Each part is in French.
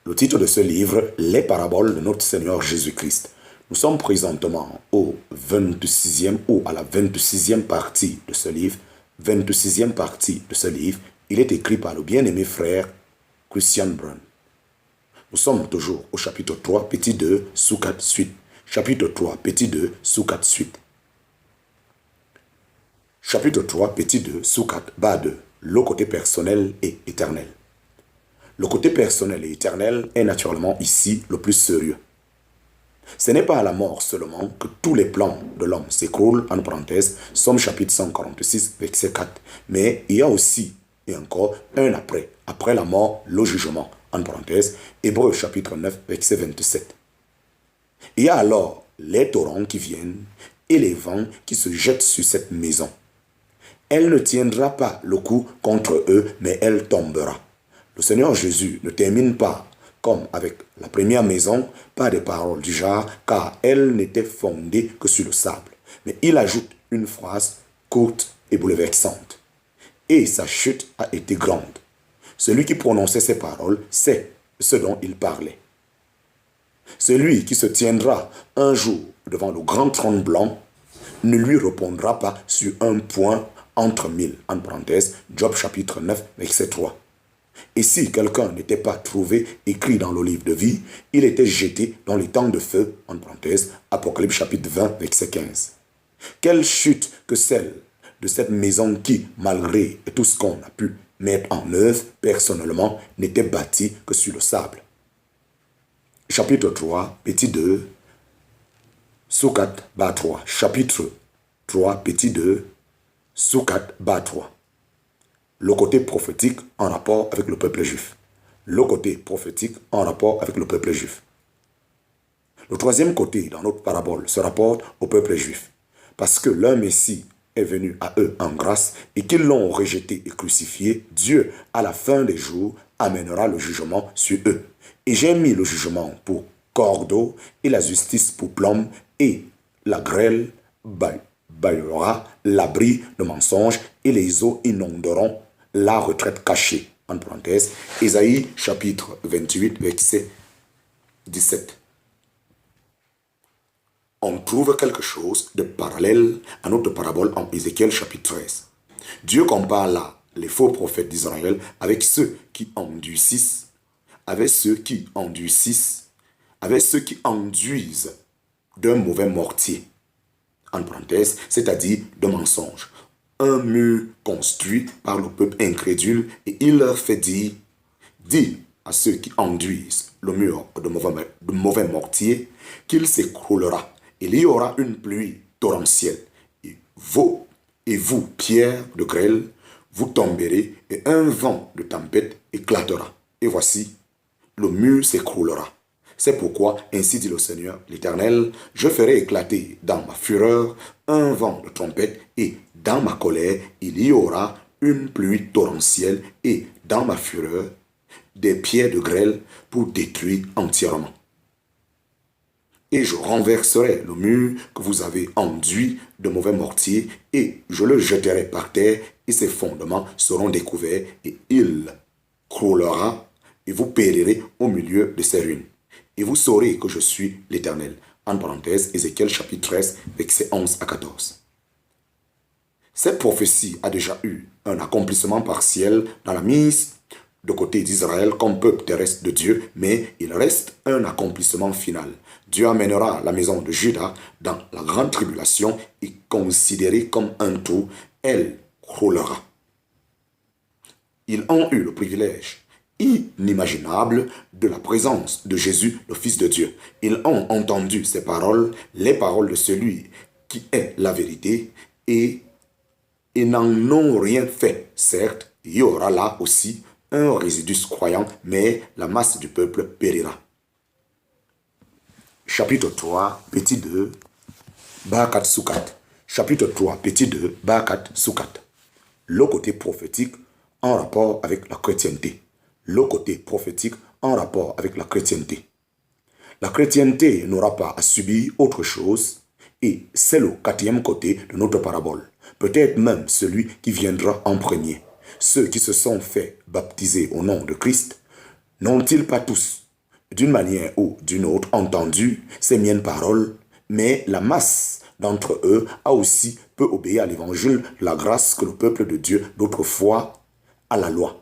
Le titre de ce livre, Les paraboles de notre Seigneur Jésus-Christ. Nous sommes présentement au 26e ou à la 26e partie de ce livre. 26e partie de ce livre, il est écrit par le bien-aimé frère Christian Brown. Nous sommes toujours au chapitre 3, petit 2, sous 4 suite. Chapitre 3, petit 2, sous 4 suite. Chapitre 3, petit 2, sous 4, bas 2. Le côté personnel et éternel. Le côté personnel et éternel est naturellement ici le plus sérieux. Ce n'est pas à la mort seulement que tous les plans de l'homme s'écroulent, en parenthèse, Somme chapitre 146, verset 4. Mais il y a aussi, et encore, un après. Après la mort, le jugement, en parenthèse, Hébreux chapitre 9, verset 27. Il y a alors les torrents qui viennent et les vents qui se jettent sur cette maison. Elle ne tiendra pas le coup contre eux, mais elle tombera. Le Seigneur Jésus ne termine pas, comme avec la première maison, par des paroles du genre, car elle n'était fondée que sur le sable. Mais il ajoute une phrase courte et bouleversante. Et sa chute a été grande. Celui qui prononçait ces paroles sait ce dont il parlait. Celui qui se tiendra un jour devant le grand trône blanc ne lui répondra pas sur un point entre mille, en parenthèse, Job chapitre 9, verset 3. Et si quelqu'un n'était pas trouvé écrit dans le livre de vie, il était jeté dans les temps de feu, en parenthèse, Apocalypse chapitre 20, verset 15. Quelle chute que celle de cette maison qui, malgré tout ce qu'on a pu mettre en œuvre, personnellement, n'était bâtie que sur le sable. Chapitre 3, petit 2, sous 4, bas 3. Chapitre 3, petit 2, sous 4, bas 3. Le côté prophétique en rapport avec le peuple juif. Le côté prophétique en rapport avec le peuple juif. Le troisième côté dans notre parabole se rapporte au peuple juif. Parce que leur Messie est venu à eux en grâce et qu'ils l'ont rejeté et crucifié, Dieu, à la fin des jours, amènera le jugement sur eux. Et j'ai mis le jugement pour cordeau et la justice pour plomb et la grêle baillera l'abri de mensonges et les eaux inonderont la retraite cachée. En parenthèse, Ésaïe chapitre 28, verset 17. On trouve quelque chose de parallèle à notre parabole en Ézéchiel chapitre 13. Dieu compare là les faux prophètes d'Israël avec ceux qui endurcissent, avec ceux qui enduisent d'un mauvais mortier. En parenthèse, c'est-à-dire de mensonges. Un mur construit par le peuple incrédule et il leur fait dire, dis à ceux qui enduisent le mur de mauvais mortier qu'il s'écroulera. Il y aura une pluie torrentielle. Et vous, pierres de grêle, vous tomberez et un vent de tempête éclatera. Et voici, le mur s'écroulera. C'est pourquoi, ainsi dit le Seigneur l'Éternel, je ferai éclater dans ma fureur un vent de trompette et dans ma colère, il y aura une pluie torrentielle et dans ma fureur, des pierres de grêle pour détruire entièrement. Et je renverserai le mur que vous avez enduit de mauvais mortier et je le jeterai par terre et ses fondements seront découverts et il croulera et vous périrez au milieu de ses ruines. Et vous saurez que je suis l'Éternel. En parenthèse, Ézéchiel chapitre 13, versets 11 à 14. Cette prophétie a déjà eu un accomplissement partiel dans la mise de côté d'Israël comme peuple terrestre de Dieu, mais il reste un accomplissement final. Dieu amènera la maison de Juda dans la grande tribulation et considérée comme un tout, elle croulera. Ils ont eu le privilège inimaginable de la présence de Jésus, le Fils de Dieu. Ils ont entendu ces paroles, les paroles de celui qui est la vérité, et ils n'en ont rien fait. Certes, il y aura là aussi un résidu croyant, mais la masse du peuple périra. Chapitre 3, petit 2, bas 4 sous 4. Chapitre 3, petit 2, bas 4 sous 4. Le côté prophétique en rapport avec la chrétienté. Le côté prophétique en rapport avec la chrétienté. La chrétienté n'aura pas à subir autre chose et c'est le quatrième côté de notre parabole. Peut-être même celui qui viendra en premier. Ceux qui se sont fait baptiser au nom de Christ n'ont-ils pas tous d'une manière ou d'une autre, entendu ces miennes paroles, mais la masse d'entre eux a aussi peu obéi à l'évangile de la grâce que le peuple de Dieu d'autrefois à la loi.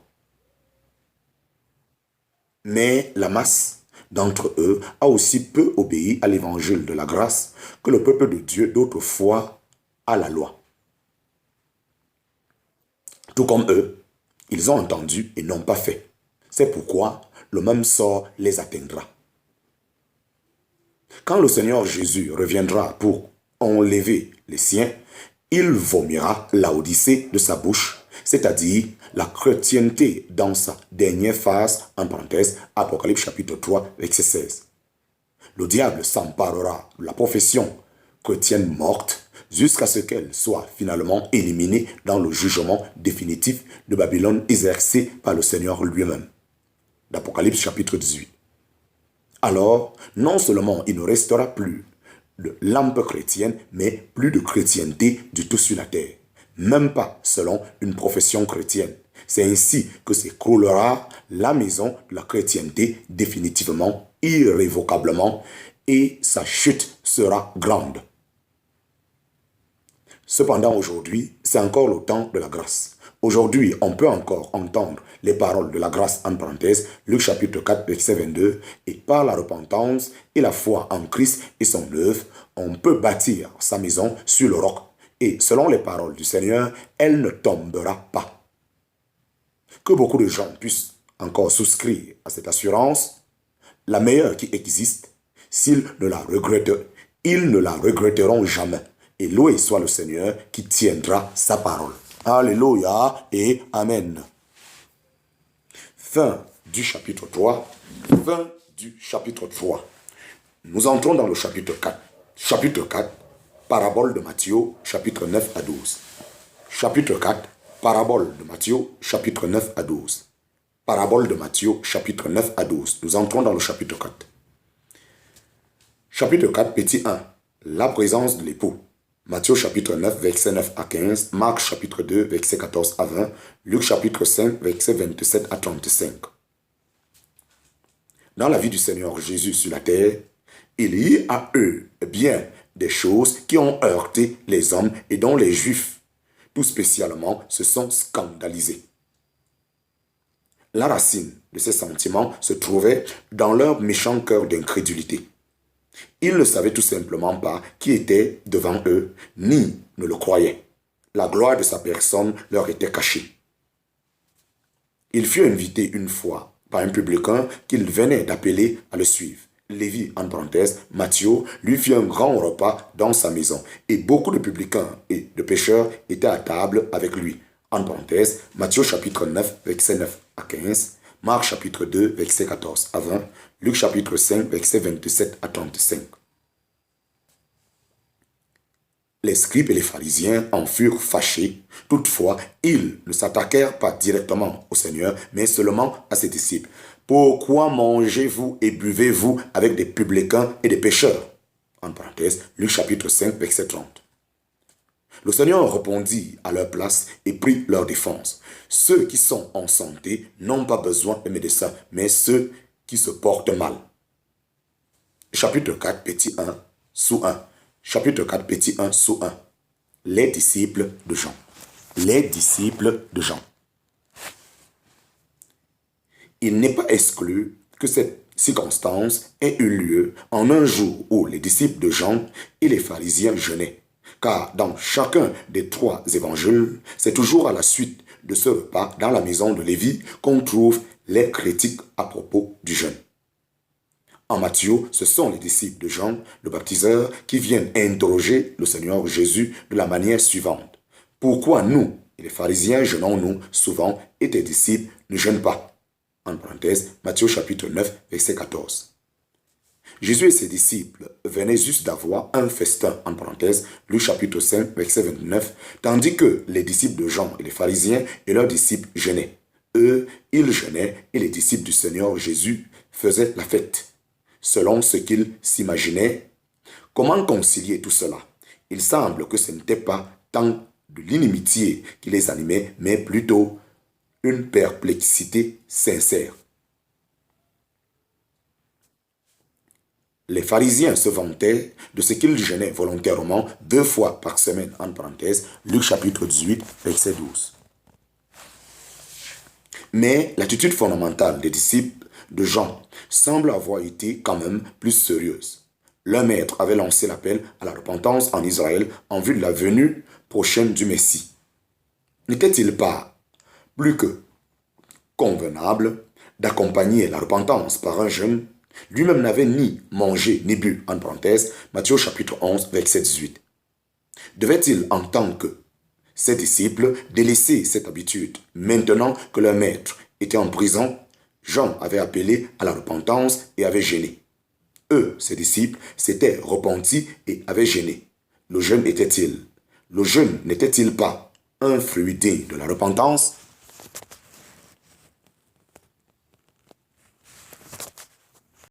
Mais la masse d'entre eux a aussi peu obéi à l'évangile de la grâce que le peuple de Dieu d'autrefois à la loi. Tout comme eux, ils ont entendu et n'ont pas fait. C'est pourquoi le même sort les atteindra. Quand le Seigneur Jésus reviendra pour enlever les siens, il vomira l'Odyssée de sa bouche, c'est-à-dire la chrétienté dans sa dernière phase, en parenthèse, Apocalypse chapitre 3, verset 16. Le diable s'emparera de la profession chrétienne morte jusqu'à ce qu'elle soit finalement éliminée dans le jugement définitif de Babylone exercé par le Seigneur lui-même. D'Apocalypse chapitre 18. Alors, non seulement il ne restera plus de lampe chrétienne, mais plus de chrétienté du tout sur la terre. Même pas selon une profession chrétienne. C'est ainsi que s'écroulera la maison de la chrétienté définitivement, irrévocablement, et sa chute sera grande. Cependant, aujourd'hui, c'est encore le temps de la grâce. Aujourd'hui, on peut encore entendre les paroles de la grâce en parenthèse, Luc chapitre 4, verset 22, et par la repentance et la foi en Christ et son œuvre, on peut bâtir sa maison sur le roc. Et selon les paroles du Seigneur, elle ne tombera pas. Que beaucoup de gens puissent encore souscrire à cette assurance, la meilleure qui existe, s'ils ne la regrettent, ils ne la regretteront jamais. Et loué soit le Seigneur qui tiendra sa parole. Alléluia et Amen. Fin du chapitre 3. Fin du chapitre 3. Nous entrons dans le chapitre 4. Chapitre 4, parabole de Matthieu, chapitre 9 à 12. Chapitre 4, parabole de Matthieu, chapitre 9 à 12. Parabole de Matthieu, chapitre 9 à 12. Nous entrons dans le chapitre 4. Chapitre 4, petit 1. La présence de l'époux. Matthieu chapitre 9, verset 9 à 15, Marc chapitre 2, verset 14 à 20, Luc chapitre 5, verset 27 à 35. Dans la vie du Seigneur Jésus sur la terre, il y a eu bien des choses qui ont heurté les hommes et dont les Juifs, tout spécialement, se sont scandalisés. La racine de ces sentiments se trouvait dans leur méchant cœur d'incrédulité. Ils ne savaient tout simplement pas qui était devant eux, ni ne le croyaient. La gloire de sa personne leur était cachée. Il fut invité une fois par un publicain qu'il venait d'appeler à le suivre. Lévi, en parenthèse, Matthieu, lui fit un grand repas dans sa maison, et beaucoup de publicains et de pécheurs étaient à table avec lui. En parenthèse, Matthieu chapitre 9, verset 9 à 15, Marc chapitre 2, verset 14 à 20, Luc chapitre 5, verset 27 à 35. Les scribes et les pharisiens en furent fâchés. Toutefois, ils ne s'attaquèrent pas directement au Seigneur, mais seulement à ses disciples. Pourquoi mangez-vous et buvez-vous avec des publicains et des pécheurs? En parenthèse, Luc chapitre 5, verset 30. Le Seigneur répondit à leur place et prit leur défense. Ceux qui sont en santé n'ont pas besoin de médecins, mais ceux qui se portent mal. Chapitre 4, petit 1, sous 1. Chapitre 4, petit 1, sous 1. Les disciples de Jean. Les disciples de Jean. Il n'est pas exclu que cette circonstance ait eu lieu en un jour où les disciples de Jean et les pharisiens jeûnaient. Car dans chacun des trois évangiles, c'est toujours à la suite de ce repas dans la maison de Lévi qu'on trouve les critiques à propos du jeûne. En Matthieu, ce sont les disciples de Jean, le baptiseur, qui viennent interroger le Seigneur Jésus de la manière suivante. Pourquoi nous, et les pharisiens, jeûnons-nous souvent et tes disciples ne jeûnent pas? En parenthèse, Matthieu chapitre 9, verset 14. Jésus et ses disciples venaient juste d'avoir un festin, en parenthèse, Luc chapitre 5, verset 29, tandis que les disciples de Jean et les pharisiens et leurs disciples jeûnaient. Eux, ils jeûnaient et les disciples du Seigneur Jésus faisaient la fête. Selon ce qu'ils s'imaginaient, comment concilier tout cela? Il semble que ce n'était pas tant de l'inimitié qui les animait, mais plutôt une perplexité sincère. Les pharisiens se vantaient de ce qu'ils jeûnaient volontairement 2 fois par semaine, en parenthèse, Luc chapitre 18, verset 12. Mais l'attitude fondamentale des disciples de Jean semble avoir été quand même plus sérieuse. Leur maître avait lancé l'appel à la repentance en Israël en vue de la venue prochaine du Messie. N'était-il pas plus que convenable d'accompagner la repentance par un jeûne? Lui-même n'avait ni mangé ni bu, en parenthèse, Matthieu chapitre 11, verset 18. Devait-il, en tant que ses disciples, délaisser cette habitude maintenant que leur maître était en prison? Jean avait appelé à la repentance et avait jeûné. Eux, ses disciples, s'étaient repentis et avaient jeûné. Le jeûne n'était-il pas un fruit digne de la repentance?